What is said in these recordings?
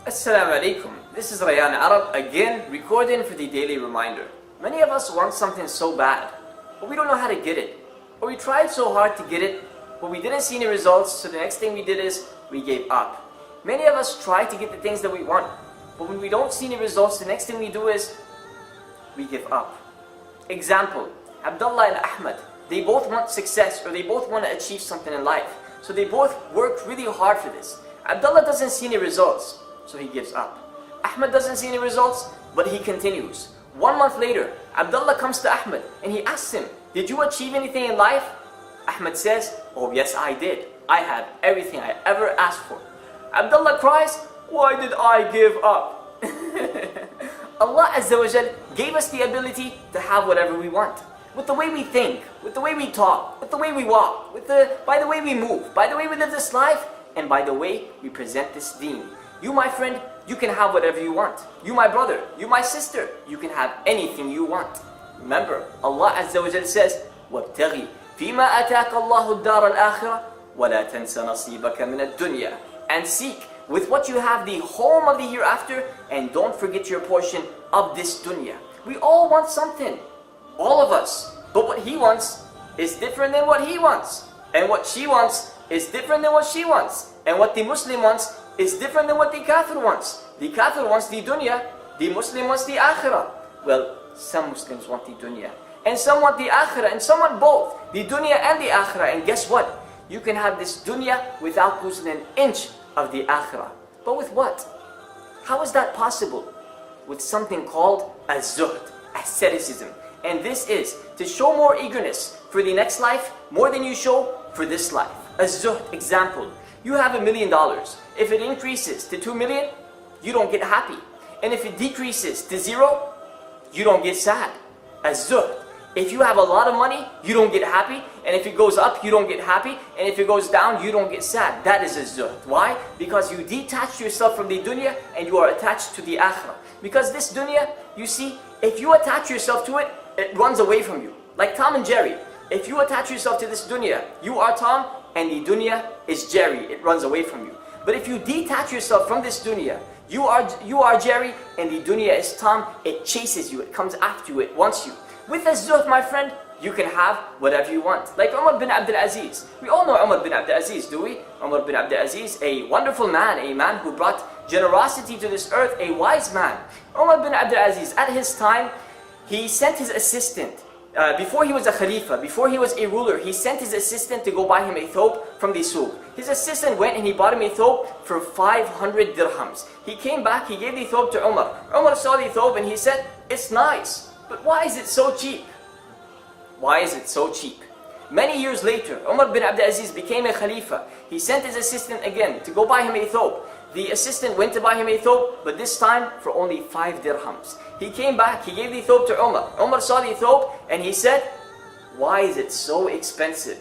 Assalamu alaikum. This is Rayan Arab again recording for the daily reminder. Many of us want something so bad, but we don't know how to get it. Or we tried so hard to get it, but we didn't see any results, so the next thing we did is we gave up. Many of us try to get the things that we want, but when we don't see any results, the next thing we do is we give up. Example, Abdullah and Ahmad, they both want success, or they both want to achieve something in life. So they both work really hard for this. Abdullah doesn't see any results, so he gives up. Ahmad doesn't see any results, but he continues. 1 month later, Abdullah comes to Ahmad and he asks him, "Did you achieve anything in life?" Ahmad says, "Oh yes, I did. I had everything I ever asked for." Abdullah cries, "Why did I give up?" Allah Azza wa Jal gave us the ability to have whatever we want. With the way we think, with the way we talk, with the way we walk, by the way we move, by the way we live this life, and by the way we present this deen. You, my friend, you can have whatever you want. You, my brother, you, my sister, you can have anything you want. Remember, Allah Azza wa Jal says, وَابْتَغِي فِيمَا أَتَاكَ اللَّهُ الدَّارَ الْآخِرَةِ وَلَا تَنْسَ نَصِيبَكَ مِنَ الدُّنْيَا. And seek with what you have the home of the hereafter, and don't forget your portion of this dunya. We all want something, all of us, but what he wants is different than what he wants, and what she wants is different than what she wants, and what the Muslim wants is different than what the Kafir wants. The Kafir wants the dunya, the Muslim wants the akhirah. Well, some Muslims want the dunya, and some want the akhirah, and some want both, the dunya and the akhirah. And guess what? You can have this dunya without losing an inch of the akhirah. But with what? How is that possible? With something called az-zuhd, asceticism. And this is to show more eagerness for the next life more than you show for this life. Az-zuhd, example, you have $1 million. If it increases to 2 million, you don't get happy. And if it decreases to 0, you don't get sad. Az-zuhd. If you have a lot of money, you don't get happy. And if it goes up, you don't get happy. And if it goes down, you don't get sad. That is az-zuhd. Why? Because you detach yourself from the dunya and you are attached to the akhirah. Because this dunya, you see, if you attach yourself to it, it runs away from you. Like Tom and Jerry. If you attach yourself to this dunya, you are Tom and the dunya is Jerry. It runs away from you. But if you detach yourself from this dunya, you are Jerry and the dunya is Tom. It chases you. It comes after you. It wants you. With az-zuhd, my friend, you can have whatever you want. Like Umar bin Abdul Aziz. We all know Umar bin Abdul Aziz, do we? Umar bin Abdul Aziz, a wonderful man, a man who brought generosity to this earth, a wise man. Umar bin Abdul Aziz, at his time, he sent his assistant, before he was a Khalifa, before he was a ruler, he sent his assistant to go buy him a thobe from the souk. His assistant went and he bought him a thobe for 500 dirhams. He came back, he gave the thobe to Umar. Umar saw the thobe and he said, "It's nice, but why is it so cheap?" Why is it so cheap? Many years later, Umar bin Abdul Aziz became a Khalifa. He sent his assistant again to go buy him a thobe. The assistant went to buy him a thobe, but this time for only 5 dirhams. He came back, he gave the thobe to Umar. Umar saw the thobe and he said, "Why is it so expensive?"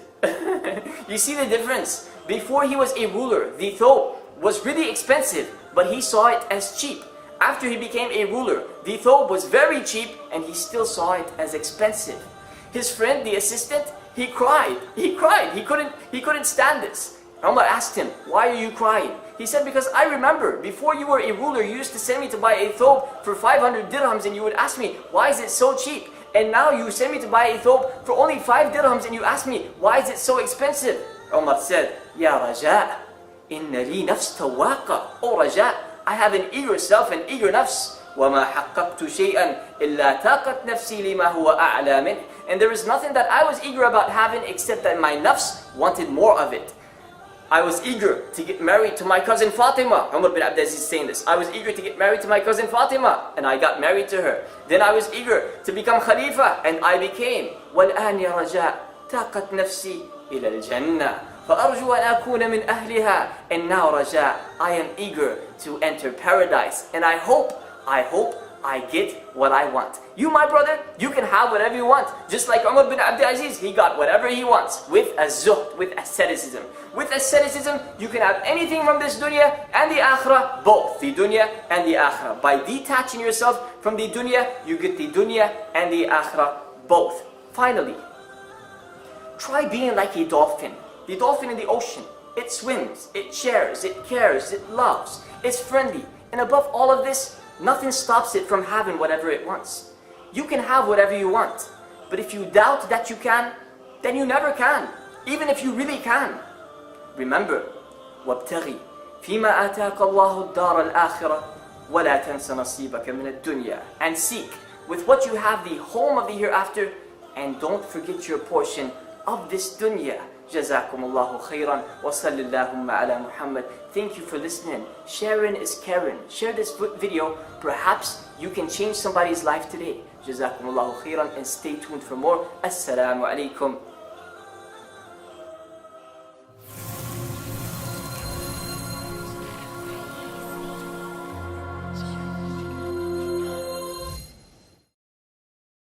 You see the difference? Before he was a ruler, the thobe was really expensive, but he saw it as cheap. After he became a ruler, the thobe was very cheap and he still saw it as expensive. His friend, the assistant, he cried. He cried. He couldn't stand this. Umar asked him, "Why are you crying?" He said, "Because I remember before you were a ruler, you used to send me to buy a thobe for 500 dirhams and you would ask me, why is it so cheap? And now you send me to buy a thobe for only 5 dirhams and you ask me, why is it so expensive?" Umar said, "Ya Raja, inna li nafs tawaqa." Oh Raja, I have an eager self, an eager nafs. وَمَا حَقَّقْتُ شَيْئًا إِلَّا تَاقَتْ نَفْسِي لِمَا هُوَ أَعْلَى مِنْهِ. And there is nothing that I was eager about having except that my nafs wanted more of it. I was eager to get married to my cousin Fatima. Umar bin Abdul Aziz is saying this. I was eager to get married to my cousin Fatima, and I got married to her. Then I was eager to become Khalifa, and I became. وَالْآنِ يَا رَجَاء تَاقَتْ نَفْسِي إِلَى الْجَنَّةِ فَأَرْجُو أَنْ أَكُونَ مِنْ أَهْلِهَا. And now, Raja, I am eager to enter paradise, and I hope I get what I want. You, my brother, you can have whatever you want. Just like Umar bin Abdul Aziz, he got whatever he wants with az-zuhd, with asceticism. With asceticism, you can have anything from this dunya and the akhirah, both the dunya and the akhirah. By detaching yourself from the dunya, you get the dunya and the akhirah, both. Finally, try being like a dolphin. The dolphin in the ocean. It swims, it shares, it cares, it loves, it's friendly. And above all of this, nothing stops it from having whatever it wants. You can have whatever you want, but if you doubt that you can, then you never can, even if you really can. Remember, وَابْتَغِي فِيمَا آتَاكَ اللَّهُ الدَّارَ الْآخِرَةِ وَلَا تَنْسَ نَصِيبَكَ مِنَ الدُّنْيَا. And seek with what you have the home of the hereafter, and don't forget your portion of this dunya. جزاكم الله خيرا وصل اللهم على محمد. Thank you for listening. Sharing is caring. Share this video. Perhaps you can change somebody's life today. جزاكم الله خيرا, and stay tuned for more. Assalamu alaikum